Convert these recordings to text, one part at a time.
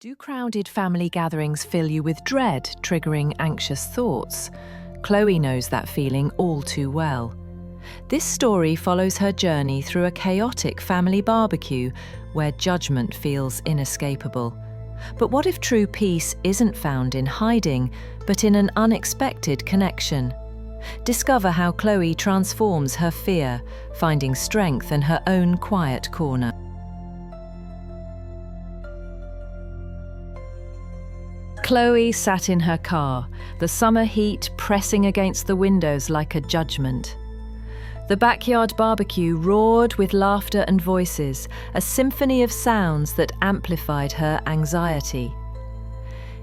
Do crowded family gatherings fill you with dread, triggering anxious thoughts? Chloe knows that feeling all too well. This story follows her journey through a chaotic family barbecue where judgment feels inescapable. But what if true peace isn't found in hiding, but in an unexpected connection? Discover how Chloe transforms her fear, finding strength in her own quiet corner. Chloe sat in her car, the summer heat pressing against the windows like a judgment. The backyard barbecue roared with laughter and voices, a symphony of sounds that amplified her anxiety.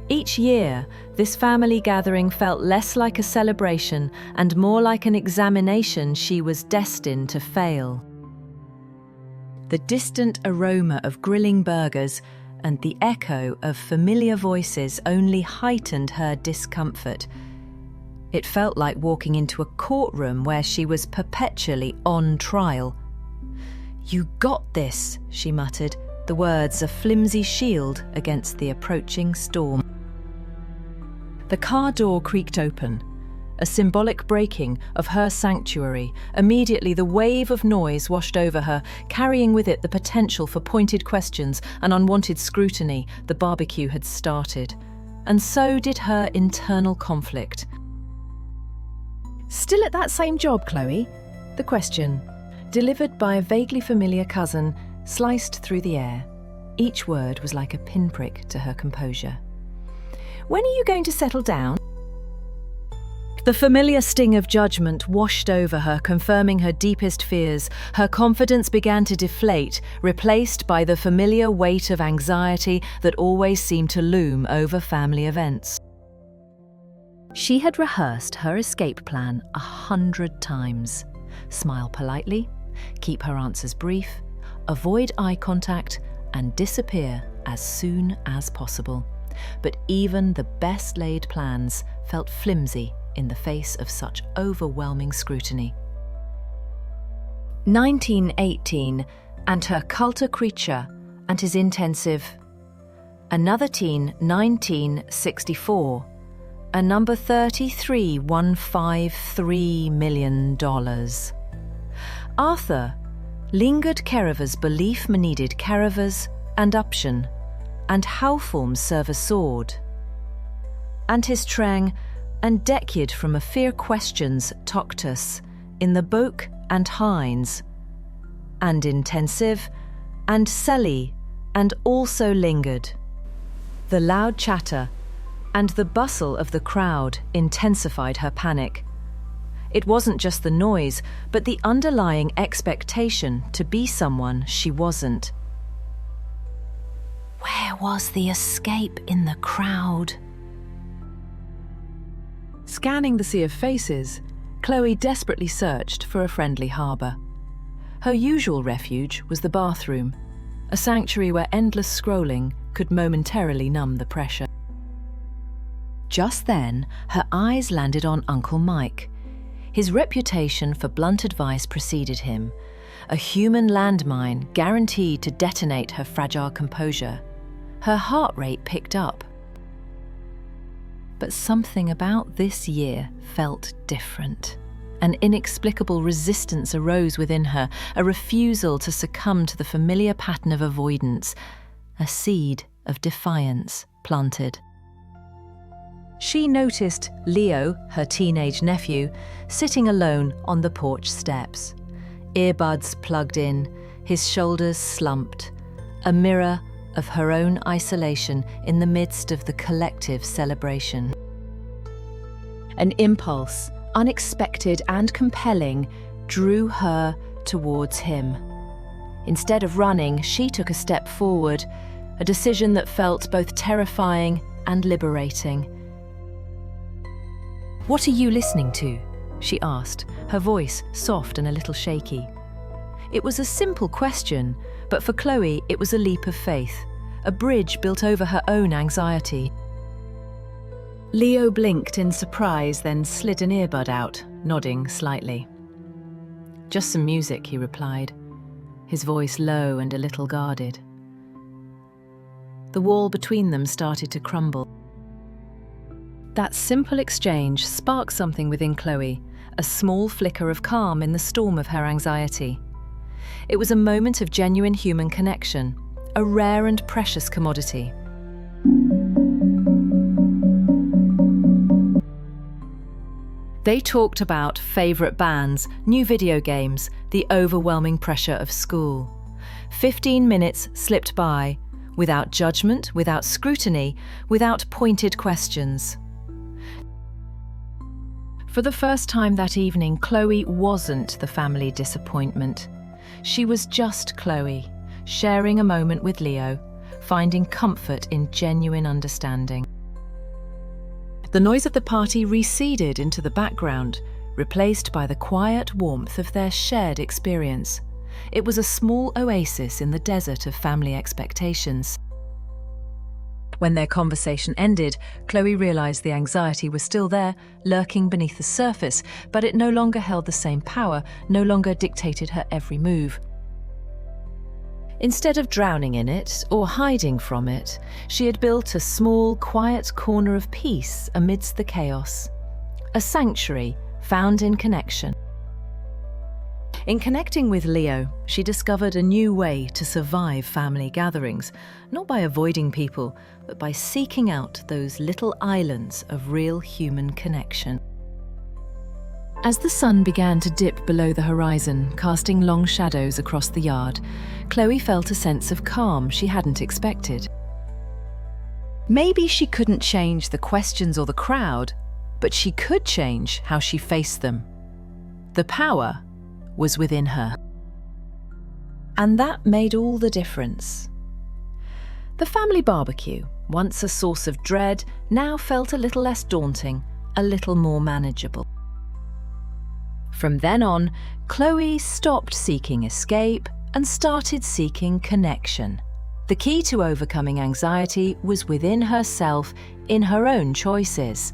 Each year, this family gathering felt less like a celebration and more like an examination she was destined to fail. The distant aroma of grilling burgers and the echo of familiar voices only heightened her discomfort. It felt like walking into a courtroom where she was perpetually on trial. "You got this," she muttered, the words a flimsy shield against the approaching storm. The car door creaked open, a symbolic breaking of her sanctuary. Immediately, the wave of noise washed over her, carrying with it the potential for pointed questions and unwanted scrutiny. The barbecue had started, and so did her internal conflict. "Still at that same job, Chloe?" The question, delivered by a vaguely familiar cousin, sliced through the air. Each word was like a pinprick to her composure. "When are you going to settle down?" The familiar sting of judgment washed over her, confirming her deepest fears. Her confidence began to deflate, replaced by the familiar weight of anxiety that always seemed to loom over family events. She had rehearsed her escape plan 100 times. Smile politely, keep her answers brief, avoid eye contact, and disappear as soon as possible. But even the best-laid plans felt flimsy in the face of such overwhelming scrutiny. 1918, and her culture creature and his intensive. Another teen, 1964, a number 33, $153 million. Arthur lingered Kereva's belief needed Kereva's and option, and how forms serve a sword. And his trang and decade from a fear questions Toctus in the book and Hines, and intensive, and Selly, and also lingered. The loud chatter and the bustle of the crowd intensified her panic. It wasn't just the noise, but the underlying expectation to be someone she wasn't. Where was the escape in the crowd? Scanning the sea of faces, Chloe desperately searched for a friendly harbour. Her usual refuge was the bathroom, a sanctuary where endless scrolling could momentarily numb the pressure. Just then, her eyes landed on Uncle Mike. His reputation for blunt advice preceded him, a human landmine guaranteed to detonate her fragile composure. Her heart rate picked up. But something about this year felt different. An inexplicable resistance arose within her, a refusal to succumb to the familiar pattern of avoidance, a seed of defiance planted. She noticed Leo, her teenage nephew, sitting alone on the porch steps. Earbuds plugged in, his shoulders slumped, a mirror of her own isolation in the midst of the collective celebration. An impulse, unexpected and compelling, drew her towards him. Instead of running, she took a step forward, a decision that felt both terrifying and liberating. "What are you listening to?" she asked, her voice soft and a little shaky. It was a simple question, but for Chloe it was a leap of faith, a bridge built over her own anxiety. Leo blinked in surprise, then slid an earbud out, nodding slightly. "Just some music," he replied, his voice low and a little guarded. The wall between them started to crumble. That simple exchange sparked something within Chloe, a small flicker of calm in the storm of her anxiety. It was a moment of genuine human connection, a rare and precious commodity. They talked about favourite bands, new video games, the overwhelming pressure of school. 15 minutes slipped by, without judgment, without scrutiny, without pointed questions. For the first time that evening, Chloe wasn't the family disappointment. She was just Chloe, sharing a moment with Leo, finding comfort in genuine understanding. The noise of the party receded into the background, replaced by the quiet warmth of their shared experience. It was a small oasis in the desert of family expectations. When their conversation ended, Chloe realized the anxiety was still there, lurking beneath the surface, but it no longer held the same power, no longer dictated her every move. Instead of drowning in it or hiding from it, she had built a small, quiet corner of peace amidst the chaos. A sanctuary found in connection. In connecting with Leo, she discovered a new way to survive family gatherings, not by avoiding people, but by seeking out those little islands of real human connection. As the sun began to dip below the horizon, casting long shadows across the yard, Chloe felt a sense of calm she hadn't expected. Maybe she couldn't change the questions or the crowd, but she could change how she faced them. The power was within her. And that made all the difference. The family barbecue, once a source of dread, now felt a little less daunting, a little more manageable. From then on, Chloe stopped seeking escape and started seeking connection. The key to overcoming anxiety was within herself, in her own choices.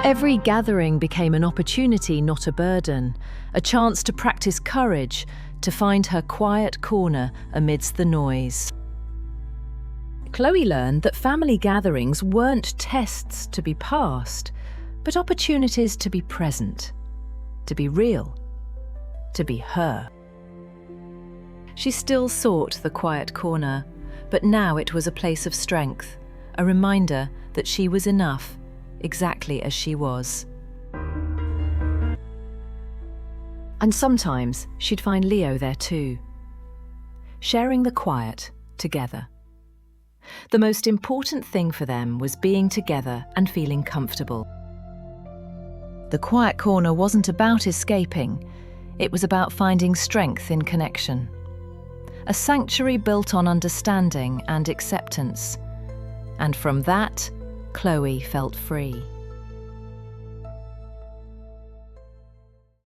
Every gathering became an opportunity, not a burden, a chance to practice courage, to find her quiet corner amidst the noise. Chloe learned that family gatherings weren't tests to be passed, but opportunities to be present, to be real, to be her. She still sought the quiet corner, but now it was a place of strength, a reminder that she was enough, exactly as she was. And sometimes she'd find Leo there too, sharing the quiet together. The most important thing for them was being together and feeling comfortable. The quiet corner wasn't about escaping, it was about finding strength in connection. A sanctuary built on understanding and acceptance. And from that, Chloe felt free.